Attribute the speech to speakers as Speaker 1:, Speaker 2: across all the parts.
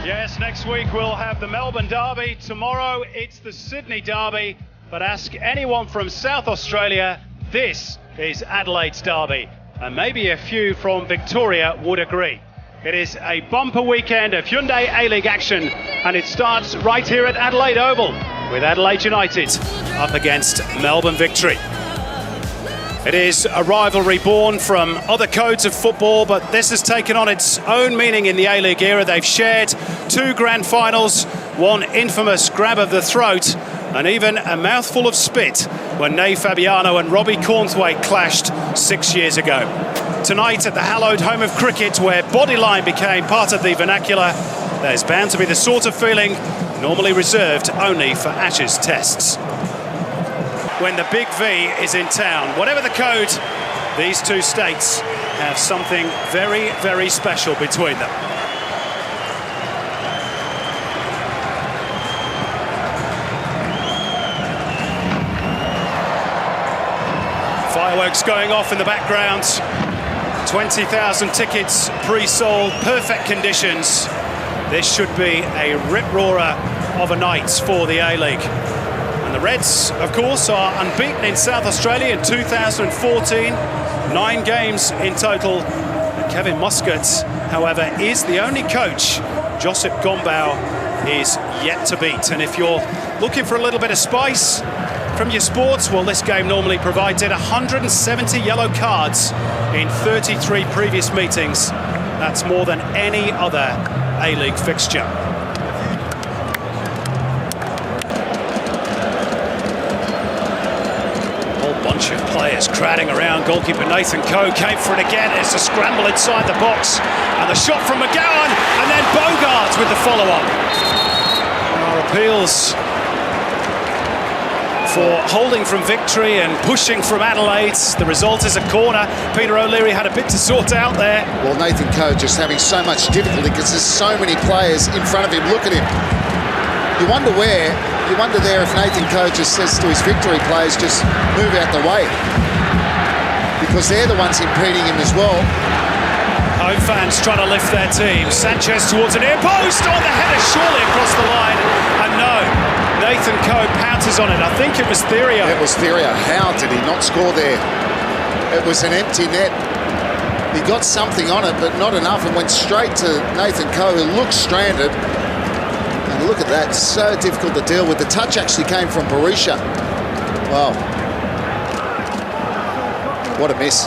Speaker 1: Yes, next week we'll have the Melbourne Derby. Tomorrow it's the Sydney Derby. But ask anyone from South Australia, this is Adelaide's Derby. And maybe a few from Victoria would agree. It is a bumper weekend of Hyundai A-League action, and it starts right here at Adelaide Oval with Adelaide United up against Melbourne Victory. It is a rivalry born from other codes of football, but this has taken on its own meaning in the A-League era. They've shared two grand finals, one infamous grab of the throat, and even a mouthful of spit when Nay Fabiano and Robbie Cornthwaite clashed 6 years ago. Tonight at the hallowed home of cricket, where bodyline became part of the vernacular, there's bound to be the sort of feeling normally reserved only for Ashes tests. When the big V is in town, whatever the code, these two states have something very, very special between them. Fireworks going off in the background. 20,000 tickets pre-sold, perfect conditions. This should be a rip-roarer of a night for the A-League. And the Reds, of course, are unbeaten in South Australia in 2014. 9 games in total. And Kevin Muscat, however, is the only coach Josip Gombau is yet to beat. And if you're looking for a little bit of spice from your sports, well, this game normally provides it. 170 yellow cards in 33 previous meetings. That's more than any other A-League fixture. Bunch of players crowding around. Goalkeeper Nathan Coe came for it again. It's a scramble inside the box, and the shot from McGowan, and then Bogart with the follow-up. Our appeals for holding from Victory and pushing from Adelaide. The result is a corner. Peter O'Leary had a bit to sort out there.
Speaker 2: Well, Nathan Coe just having so much difficulty because there's so many players in front of him. Look at him. You wonder there if Nathan Coe just says to his Victory players, just move out the way, because they're the ones impeding him as well.
Speaker 1: Home fans trying to lift their team. Sanchez towards an near post. Oh, the header surely across the line. And no, Nathan Coe pounces on it. I think it was Therio.
Speaker 2: It was Therio. How did he not score there? It was an empty net. He got something on it, but not enough, and went straight to Nathan Coe, who looked stranded. And look at that, so difficult to deal with. The touch actually came from Barisha. Wow. What a miss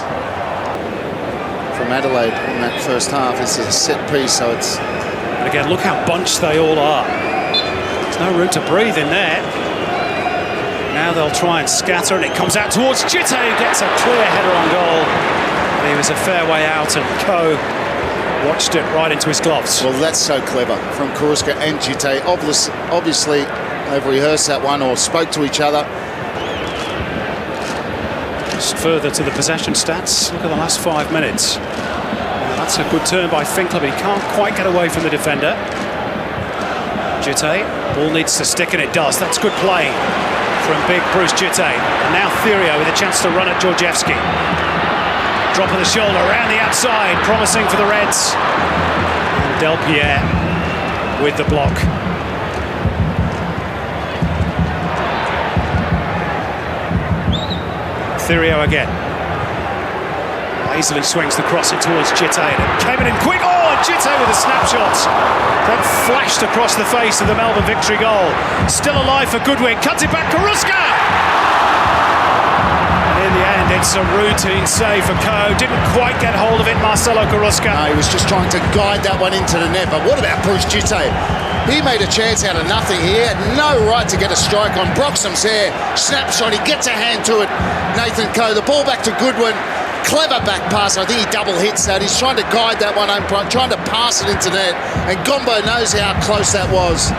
Speaker 2: from Adelaide in that first half. It's a set piece, so it's...
Speaker 1: And again, look how bunched they all are. There's no room to breathe in there. Now they'll try and scatter, and it comes out towards Jitte, who gets a clear header on goal. And he was a fair way out, and Coe watched it right into his gloves.
Speaker 2: Well, that's so clever from Karuska and Jitte. Obviously, they've rehearsed that one or spoke to each other.
Speaker 1: Just further to the possession stats, look at the last 5 minutes. That's a good turn by Finkler, but he can't quite get away from the defender. Jitte, ball needs to stick, and it does. That's good play from big Bruce Jitte. And now Therio with a chance to run at Georgievski. Drop of the shoulder around the outside, promising for the Reds. And Del Pierre with the block. Therio again. Easily swings the cross it towards Jitte, and it came in quick. Oh, Jitte with a snapshot. Then flashed across the face of the Melbourne Victory goal. Still alive for Goodwin. Cuts it back, Karuska! In the end, it's a routine save for Coe. Didn't quite get hold of it, Marcelo Karuska.
Speaker 2: No, he was just trying to guide that one into the net. But what about Bruce Jitte? He made a chance out of nothing here. Had no right to get a strike on Broxham's hair. Snapshot, he gets a hand to it. Nathan Coe, the ball back to Goodwin. Clever back pass. I think he double hits that. He's trying to guide that one, trying to pass it into net. And Gombo knows how close that was.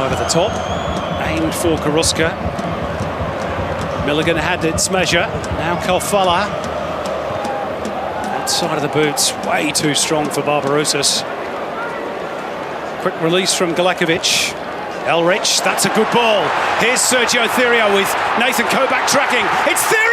Speaker 1: Over the top, aimed for Karuska. Milligan had its measure. Now Kalfala. Outside of the boots, way too strong for Barbarouses. Quick release from Galekovic. Elrich, that's a good ball. Here's Sergio Therio with Nathan Coe backtracking. It's Therio!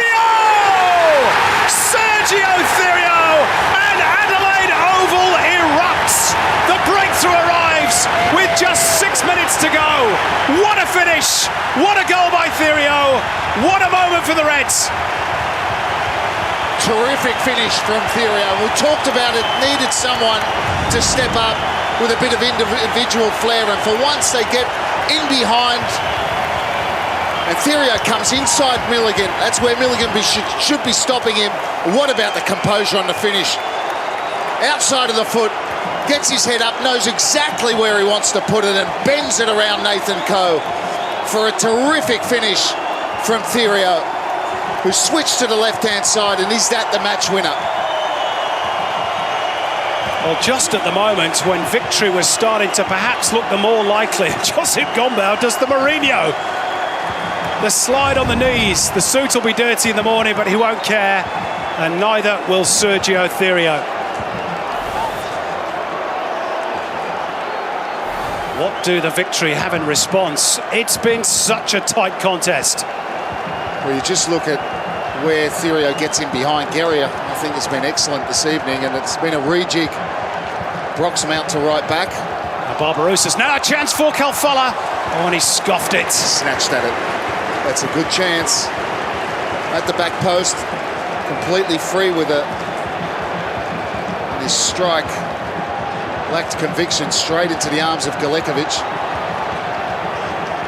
Speaker 1: finish! What a goal by Therio! What a moment for the Reds!
Speaker 2: Terrific finish from Therio. We talked about it, needed someone to step up with a bit of individual flair, and for once they get in behind, and Therio comes inside Milligan. That's where Milligan should be stopping him. What about the composure on the finish? Outside of the foot, gets his head up, knows exactly where he wants to put it, and bends it around Nathan Coe for a terrific finish from Therio, who switched to the left-hand side, and is that the match winner?
Speaker 1: Well, just at the moment when victory was starting to perhaps look the more likely, Josip Gombau does the Mourinho. The slide on the knees. The suit will be dirty in the morning, but he won't care, and neither will Sergio Therio. What do the victory have in response? It's been such a tight contest.
Speaker 2: Well, you just look at where Therio gets in behind. Guerrier, I think, has been excellent this evening, and it's been a rejig. Broxham out to right back.
Speaker 1: Barbarosa's now a chance for Calfala. Oh, and he scoffed it.
Speaker 2: Snatched at it. That's a good chance. At the back post, completely free with it. And his strike lacked conviction, straight into the arms of Galekovic.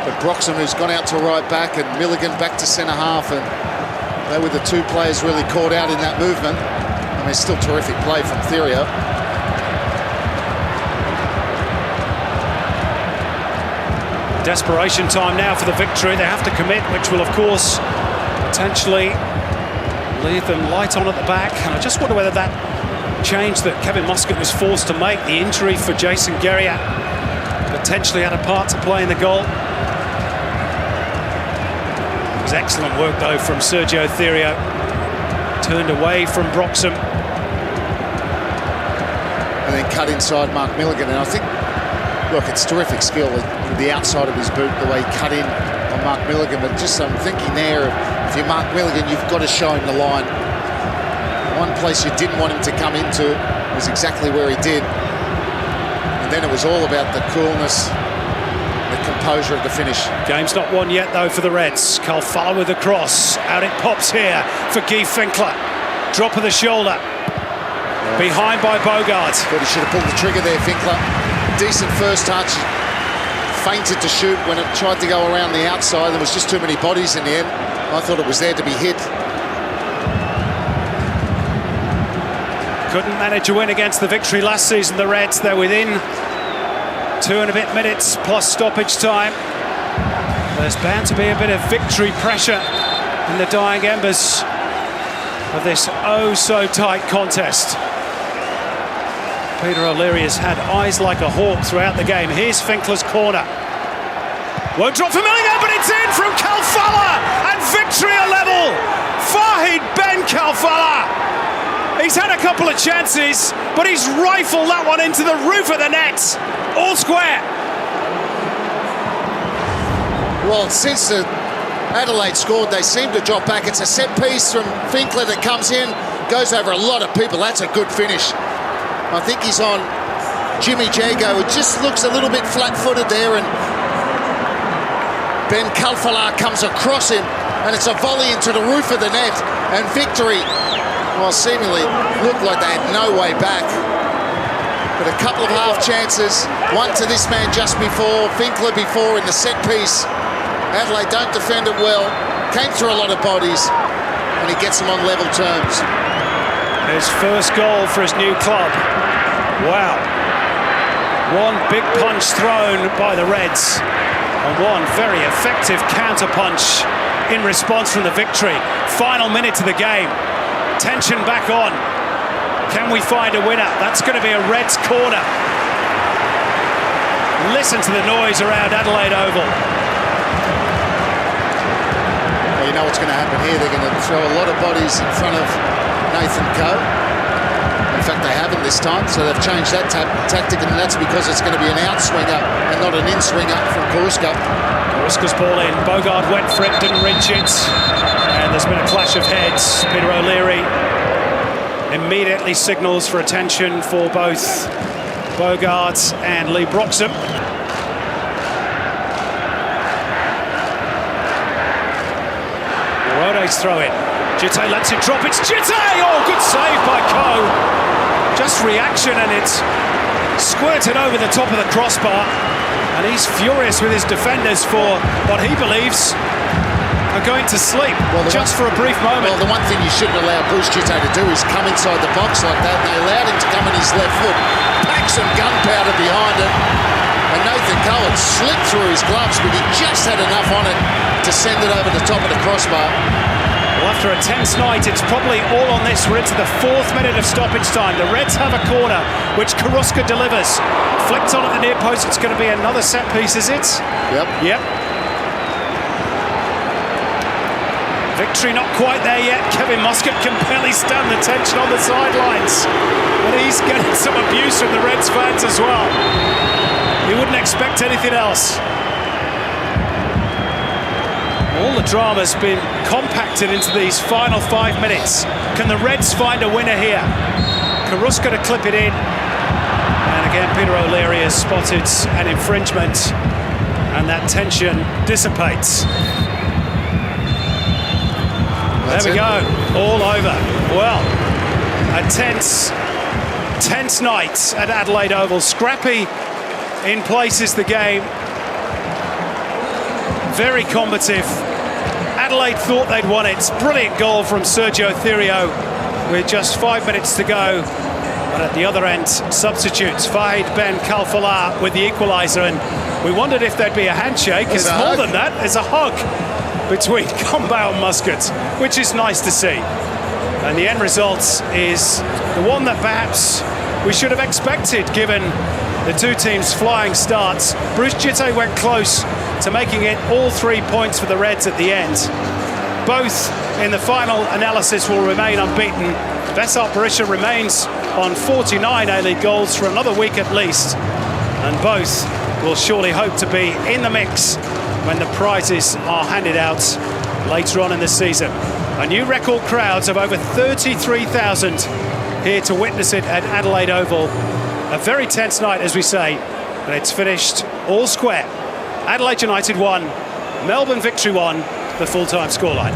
Speaker 2: But Broxham, who's gone out to right back, and Milligan back to centre half, and they were the two players really caught out in that movement. I mean, still terrific play from Therio.
Speaker 1: Desperation time now for the victory. They have to commit, which will, of course, potentially leave them light on at the back. And I just wonder whether that change that Kevin Muscat was forced to make, the injury for Jason Guerrier, potentially had a part to play in the goal. It was excellent work, though, from Sergio Therio. Turned away from Broxham.
Speaker 2: And then cut inside Mark Milligan. And I think, look, it's terrific skill with the outside of his boot, the way he cut in on Mark Milligan. But just I'm thinking there, if you're Mark Milligan, you've got to show him the line. One place you didn't want him to come into was exactly where he did. And then it was all about the coolness, the composure of the finish.
Speaker 1: Game's not won yet, though, for the Reds. Calfala with the cross. Out it pops here for Guy Finkler. Drop of the shoulder. Yeah. Behind by Bogart.
Speaker 2: But he should have pulled the trigger there, Finkler. Decent first touch. Fainted to shoot when it tried to go around the outside. There was just too many bodies in the end. I thought it was there to be hit.
Speaker 1: Couldn't manage a win against the victory last season, the Reds. They're within 2 and a bit minutes plus stoppage time. There's bound to be a bit of victory pressure in the dying embers of this oh-so-tight contest. Peter O'Leary has had eyes like a hawk throughout the game. Here's Finkler's corner. Won't drop for Milligan, but it's in from Calfala, and victory a level. Fahid Ben Calfala. He's had a couple of chances, but he's rifled that one into the roof of the net. All square.
Speaker 2: Well, since the Adelaide scored, they seem to drop back. It's a set piece from Finkler that comes in, goes over a lot of people. That's a good finish. I think he's on Jimmy Jago, who just looks a little bit flat-footed there, and Ben Calfala comes across him, and it's a volley into the roof of the net, and victory, well, seemingly looked like they had no way back. But a couple of half chances, one to this man just before, Finkler before in the set piece. Adelaide don't defend it well, came through a lot of bodies, and he gets them on level terms.
Speaker 1: His first goal for his new club. Wow. One big punch thrown by the Reds, and one very effective counter-punch in response from the victory. Final minute of the game. Tension back on. Can we find a winner? That's going to be a Reds corner. Listen to the noise around Adelaide Oval.
Speaker 2: Well, you know what's going to happen here. They're going to throw a lot of bodies in front of Nathan Coe. In fact, they haven't this time, so they've changed that tactic, and that's because it's going to be an out-swinger and not an in-swinger from Koruska.
Speaker 1: Koruska's ball in. Bogart went for it, didn't reach it. And there's been a clash of heads. Peter O'Leary immediately signals for attention for both Bogart and Lee Broxham. Jittay's throw in. Jittay lets it drop. It's Jittay! Oh, good save by Coe. Just reaction, and it's squirted over the top of the crossbar. And he's furious with his defenders for what he believes are going to sleep just for a brief moment.
Speaker 2: Well, the one thing you shouldn't allow Bruce Jittay to do is come inside the box like that. They allowed him to come in his left foot, pack some gunpowder behind it, and Nathan Coe had slipped through his gloves, but he just had enough on it to send it over the top of the crossbar.
Speaker 1: Well, after a tense night, it's probably all on this. We're into the 4th minute of stoppage time. The Reds have a corner, which Karuska delivers. Flicked on at the near post. It's going to be another set piece, is it? Yep. Victory not quite there yet. Kevin Muscat can barely stand the tension on the sidelines. And he's getting some abuse from the Reds fans as well. You wouldn't expect anything else. All the drama's been compacted into these final 5 minutes. Can the Reds find a winner here? Karuska to clip it in. And again, Peter O'Leary has spotted an infringement. And that tension dissipates. There we go, all over. Well, a tense night at Adelaide Oval. Scrappy in places the game. Very combative. Adelaide thought they'd won it. Brilliant goal from Sergio Thirio with just 5 minutes to go. But at the other end, substitutes. Fahid Ben Khalfallah with the equaliser. And we wondered if there'd be a handshake. It's more than that, there's a hug between Gombau and Muscat, which is nice to see. And the end result is the one that perhaps we should have expected, given the two teams' flying starts. Bruce Jittay went close to making it all 3 points for the Reds at the end. Both in the final analysis will remain unbeaten. Vesar Berisha remains on 49 A-League goals for another week at least. And both will surely hope to be in the mix when the prizes are handed out later on in the season. A new record crowds of over 33,000 here to witness it at Adelaide Oval. A very tense night, as we say, and it's finished all square. Adelaide United 1, Melbourne Victory 1, the full-time scoreline.